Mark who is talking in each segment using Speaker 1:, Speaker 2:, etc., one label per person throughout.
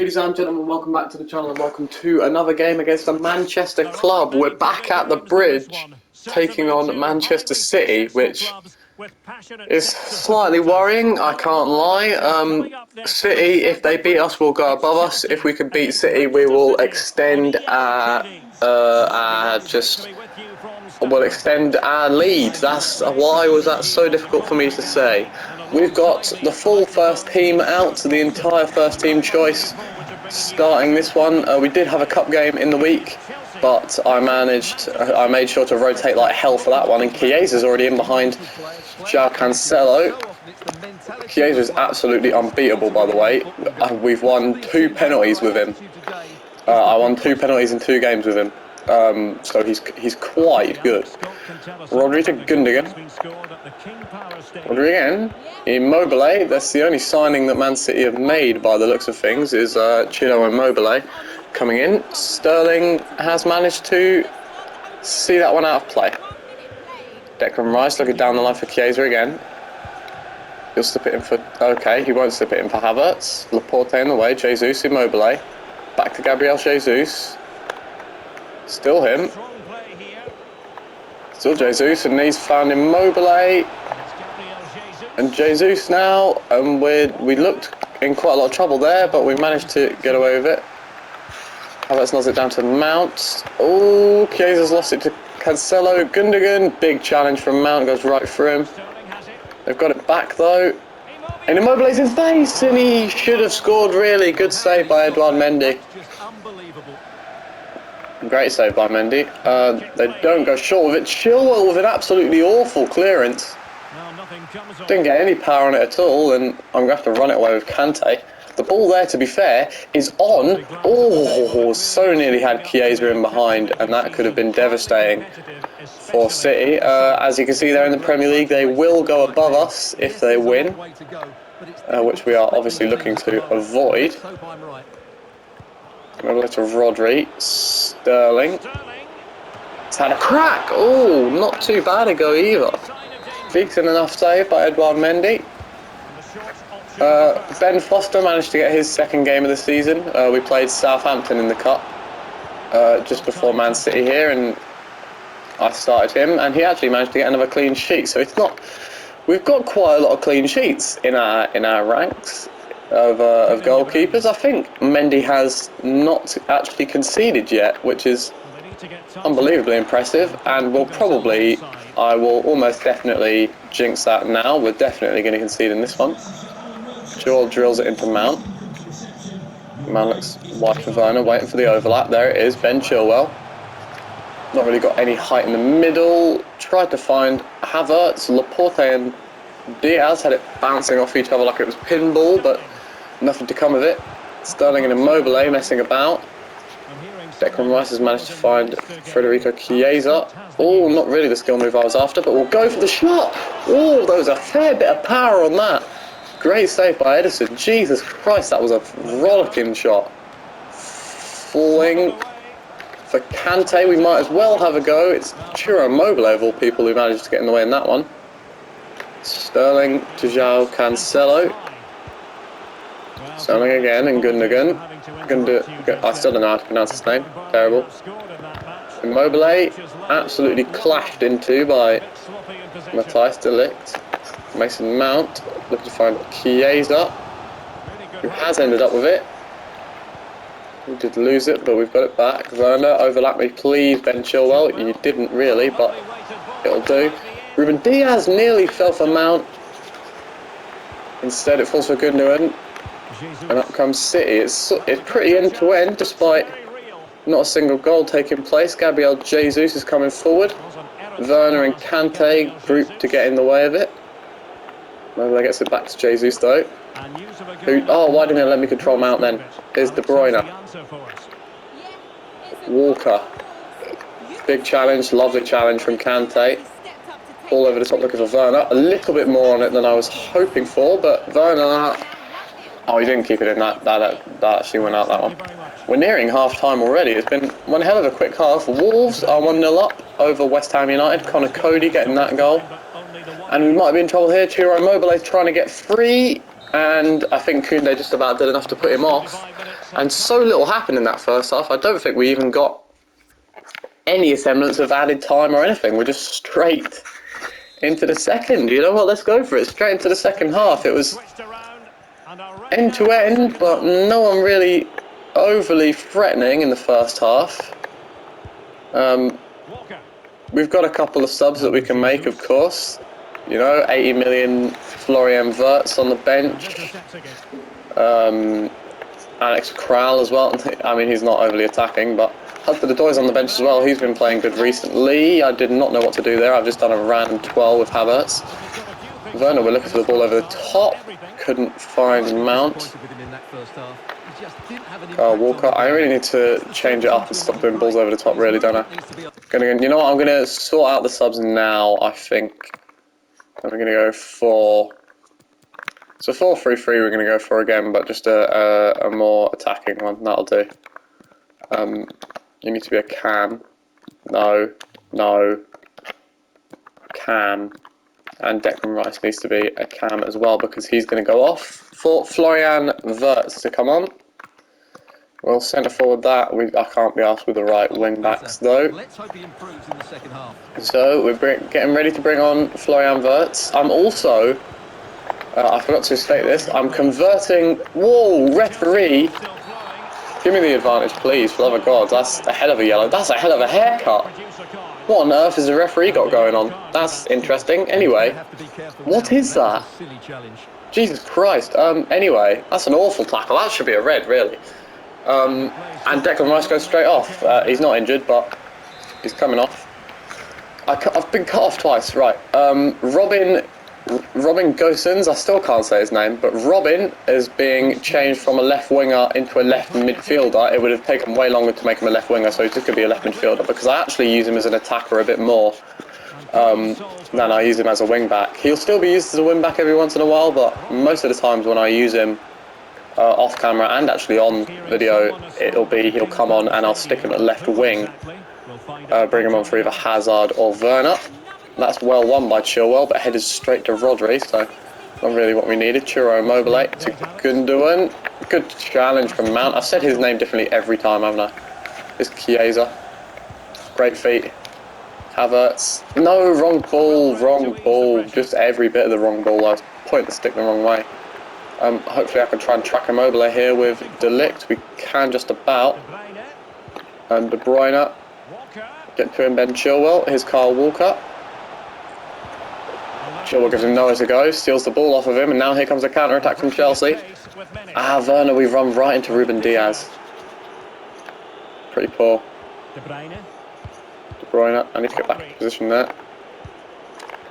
Speaker 1: Ladies and gentlemen, welcome back to the channel and welcome to another game against the Manchester club. We're back at the bridge, taking on Manchester City, which is slightly worrying, I can't lie. City, if they beat us, will go above us. If we can beat City, we will extend our lead. That's why was that so difficult for me to say. We've got the full first team out, the entire first team choice starting this one. We did have a cup game in the week, but I made sure to rotate like hell for that one, and Chiesa's already in behind João Cancelo. Chiesa is absolutely unbeatable, by the way. We've won 2 penalties with him. I won 2 penalties in 2 games with him. So he's quite good. Gundogan. Immobile. That's the only signing that Man City have made by the looks of things, is Chilo Immobile coming in. Sterling has managed to see that one out of play. Declan Rice looking down the line for Chiesa again. He'll slip it in for... Okay, he won't slip it in for Havertz. Laporte in the way. Jesus, Immobile. Back to Gabriel Jesus. Still him. Still Jesus, and he's found Immobile. And Jesus now, and we looked in quite a lot of trouble there, but we managed to get away with it. Havertz nods it down to Mount. Oh, Chiesa's lost it to Cancelo. Gundogan, big challenge from Mount, goes right through him. They've got it back though. And Immobile's in face, and he should have scored really. Good save by Edouard Mendy. Great save by Mendy. They don't go short with it. Chilwell with an absolutely awful clearance. Didn't get any power on it at all, and I'm going to have to run it away with Kante. The ball there, to be fair, is on. Oh, so nearly had Chiesa in behind, and that could have been devastating for City. As you can see there in the Premier League, they will go above us if they win, which we are obviously looking to avoid. Over to Rodri. Sterling. It's had a crack. Oh, not too bad a go either. Decent enough save by Edouard Mendy. Ben Foster managed to get his 2nd game of the season. We played Southampton in the cup just before Man City here, and I started him, and he actually managed to get another clean sheet. So it's not. We've got quite a lot of clean sheets in our ranks of goalkeepers. I think Mendy has not actually conceded yet, which is unbelievably impressive, and I will almost definitely jinx that now. We're definitely going to concede in this one. Joel drills it into Mount. Mount looks wide for Werner, waiting for the overlap. There it is, Ben Chilwell. Not really got any height in the middle. Tried to find Havertz. Laporte and Diaz had it bouncing off each other like it was pinball, but nothing to come of it. Sterling and Immobile messing about. Declan Rice has managed to find Federico Chiesa. Oh, not really the skill move I was after, but we'll go for the shot. Oh, there was a fair bit of power on that. Great save by Ederson. Jesus Christ, that was a rollicking shot. Falling for Kante, we might as well have a go. It's Chiro Immobile of all people who managed to get in the way in that one. Sterling to João Cancelo. Sterling again, and Gundogan. I still don't know how to pronounce his name. Terrible. Immobile absolutely clashed into by Matthijs de Ligt. Mason Mount looking to find Chiesa, who has ended up with it. We did lose it, but we've got it back. Werner, overlap me please, Ben Chilwell. You didn't really, but it'll do. Ruben Diaz nearly fell for Mount. Instead it falls for Gundogan. And up comes City. It's pretty end-to-end, despite not a single goal taking place. Gabriel Jesus is coming forward. Werner and Kante grouped to get in the way of it. Maybe gets it back to Jesus though. Why didn't they let me control Mount then? Here's De Bruyne. Walker. Big challenge, lovely challenge from Kante. All over the top looking for Werner. A little bit more on it than I was hoping for, but Werner... Oh, he didn't keep it in. That actually went out, that one. We're nearing half-time already. It's been one hell of a quick half. Wolves are 1-0 up over West Ham United. Connor Cody getting that goal. And we might be in trouble here. Chiro Immobile is trying to get free. And I think Koundé just about did enough to put him off. And so little happened in that first half. I don't think we even got any semblance of added time or anything. We're just straight into the second. You know what? Let's go for it. Straight into the second half. It was end to end, but no one really overly threatening in the first half. We've got a couple of subs that we can make, of course. You know, 80 million Florian Wirtz on the bench. Alex Kral as well. I mean, he's not overly attacking, but Hudson-Odoi on the bench as well. He's been playing good recently. I did not know what to do there. I've just done a random 12 with Havertz. Werner, we're looking for the ball over the top. Couldn't find Mount. Walker. I really need to change it up and stop doing balls over the top, really, don't I? You know what? I'm going to sort out the subs now, I think. I'm going to go for... So 4-3-3 we're going to go for again, but just a more attacking one. That'll do. You need to be a Cam. No. Cam. And Declan Rice needs to be a Cam as well, because he's going to go off for Florian Wirtz to come on. We'll centre forward that. I can't be asked with the right wing backs though. Let's hope he improves in the second half. So we're getting ready to bring on Florian Wirtz. I'm also, I forgot to state this, I'm converting. Whoa, referee! Give me the advantage, please, for the love of God. That's a hell of a yellow. That's a hell of a haircut. What on earth has the referee got going on? That's interesting. Anyway, what is that? Jesus Christ. Anyway, that's an awful tackle. That should be a red, really. And Declan Rice goes straight off. He's not injured, but he's coming off. I've been cut off twice, right. Robin Gosens, I still can't say his name, but Robin is being changed from a left winger into a left midfielder. It would have taken way longer to make him a left winger, so he's just going to be a left midfielder, because I actually use him as an attacker a bit more than I use him as a wing back. He'll still be used as a wing back every once in a while, but most of the times when I use him off camera and actually on video, he'll come on and I'll stick him at left wing, bring him on for either Hazard or Werner. That's well won by Chilwell, but headed straight to Rodri, so not really what we needed. Churro Immobile to Gundogan. Good challenge from Mount. I've said his name differently every time, haven't I? It's Chiesa. Great feet. Havertz. No, wrong ball. Just every bit of the wrong ball. I was pointing the stick the wrong way. Hopefully I can try and track Immobile here with De Ligt. We can just about. And De Bruyne. Get to him, Ben Chilwell. Here's Kyle Walker. Chilwell gives him nowhere to go, steals the ball off of him, and now here comes a counter-attack from Chelsea. Werner, we've run right into Ruben Diaz. Pretty poor. De Bruyne, I need to get back in position there.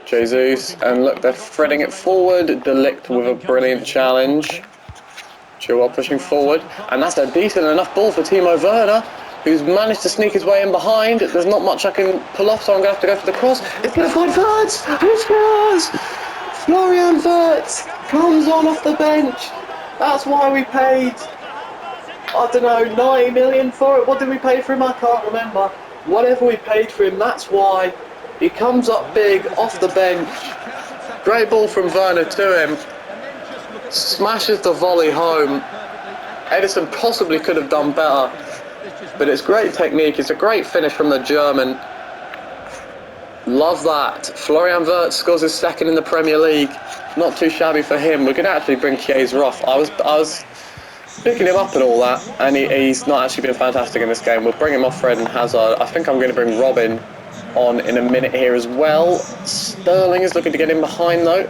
Speaker 1: Jesus, and look, they're threading it forward. De Ligt with a brilliant challenge. Chilwell pushing forward, and that's a decent enough ball for Timo Werner, who's managed to sneak his way in behind. There's not much I can pull off, so I'm going to have to go for the cross. It's going to find Wirtz! Who scores? Florian Wirtz comes on off the bench. That's why we paid, I don't know, 90 million for it. What did we pay for him? I can't remember. Whatever we paid for him, that's why. He comes up big off the bench. Great ball from Werner to him. Smashes the volley home. Edison possibly could have done better. But it's great technique. It's a great finish from the German. Love that. Florian Wirtz scores his second in the Premier League. Not too shabby for him. We're going to actually bring Chiesa off. I was picking him up and all that, and he's not actually been fantastic in this game. We'll bring him off Fred and Hazard. I think I'm going to bring Robin on in a minute here as well. Sterling is looking to get in behind though.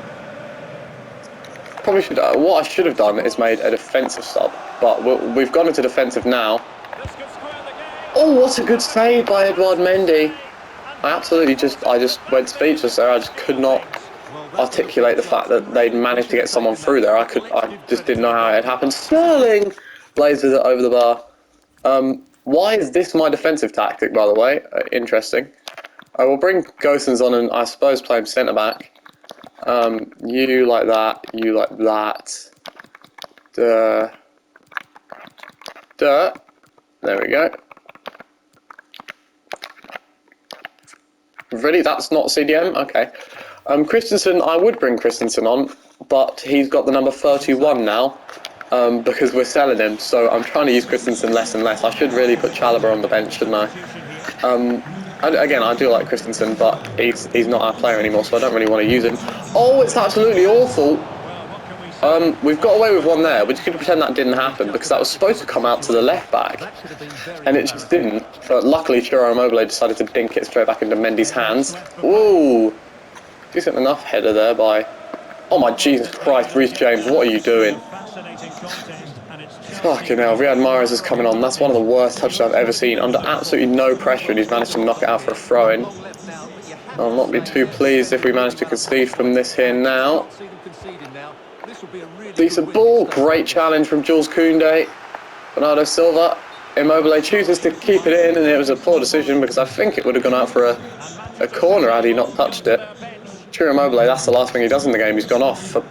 Speaker 1: Probably should. What I should have done is made a defensive sub, but we've gone into defensive now. Oh, what a good save by Edouard Mendy. I just went speechless there. I just could not articulate the fact that they'd managed to get someone through there. I just didn't know how it had happened. Sterling blazes it over the bar. Why is this my defensive tactic, by the way? Interesting. I will bring Gosens on and I suppose play him centre back. You like that. You like that. There we go. Really? That's not CDM? Okay. Christensen, I would bring Christensen on, but he's got the number 31 now. because we're selling him. So I'm trying to use Christensen less and less. I should really put Chalobah on the bench, shouldn't I? Again, I do like Christensen, but he's not our player anymore, so I don't really want to use him. Oh, it's absolutely awful. We've got away with one there. We're just going to pretend that didn't happen because that was supposed to come out to the left back, and it just didn't. But luckily, Ciro Immobile decided to dink it straight back into Mendy's hands. Ooh, decent enough header there by. Oh my Jesus Christ, Reece James, what are you doing? Fucking hell, Riyad Mahrez is coming on. That's one of the worst touches I've ever seen. Under absolutely no pressure, and he's managed to knock it out for a throw-in. I'll not be too pleased if we manage to concede from this here now. Decent ball, great challenge from Jules Koundé. Bernardo Silva. Immobile chooses to keep it in, and it was a poor decision because I think it would have gone out for a corner had he not touched it. Ciro Immobile, that's the last thing he does in the game. He's gone off for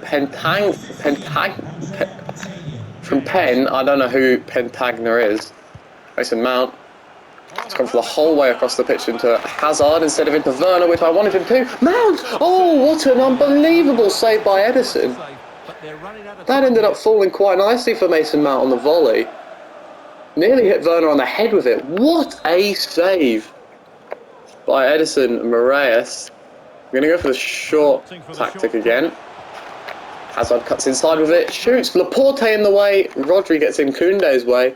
Speaker 1: from Penn. I don't know who Pentagner is. Mason Mount. He's gone for the whole way across the pitch into Hazard instead of into Werner, which I wanted him to. Mount! Oh, what an unbelievable save by Edison. That ended up falling quite nicely for Mason Mount on the volley. Nearly hit Werner on the head with it. What a save by Edison Moraes. I'm going to go for the short tactic again. Hazard cuts inside with it, shoots. Laporte in the way. Rodri gets in Koundé's way.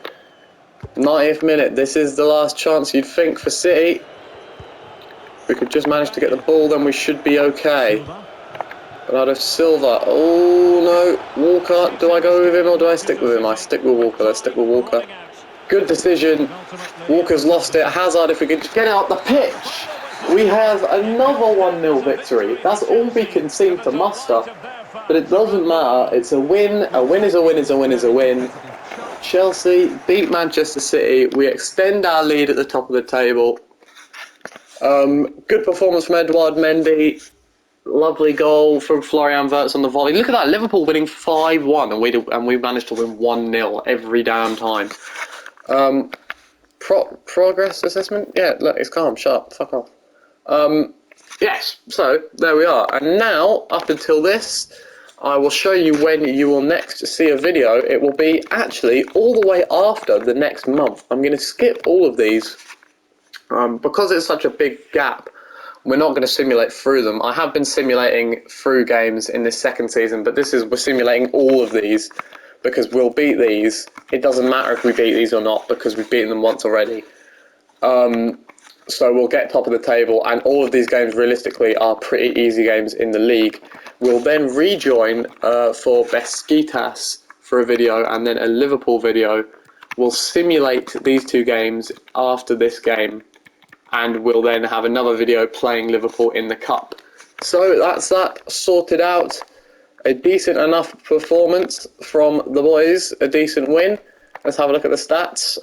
Speaker 1: 90th minute. This is the last chance you'd think for City. If we could just manage to get the ball, then we should be okay. Bernardo Silva. Oh no. Walker. Do I go with him or do I stick with him? I stick with Walker. Let's stick with Walker. Good decision. Walker's lost it. Hazard, if we could just get out the pitch. We have another 1-0 victory. That's all we can seem to muster. But it doesn't matter. It's a win. A win is a win is a win is a win. Chelsea beat Manchester City. We extend our lead at the top of the table. Good performance from Edouard Mendy. Lovely goal from Florian Wirtz on the volley. Look at that. Liverpool winning 5-1 and we managed to win 1-0 every damn time. Progress assessment? Yeah, look, it's calm. Shut up. Fuck off. Yes, so there we are. And now, up until this, I will show you when you will next see a video. It will be actually all the way after the next month. I'm going to skip all of these because it's such a big gap. We're not going to simulate through them. I have been simulating through games in this second season, but we're simulating all of these because we'll beat these. It doesn't matter if we beat these or not because we've beaten them once already. So we'll get top of the table, and all of these games realistically are pretty easy games in the league. We'll then rejoin for Besiktas for a video and then a Liverpool video. We'll simulate these two games after this game, and we'll then have another video playing Liverpool in the Cup. So that's that sorted out. A decent enough performance from the boys, a decent win. Let's have a look at the stats.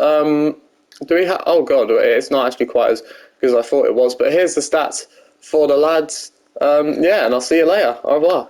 Speaker 1: Do we have? Oh god, it's not actually quite as good as I thought it was. But here's the stats for the lads. Yeah, and I'll see you later. Au revoir.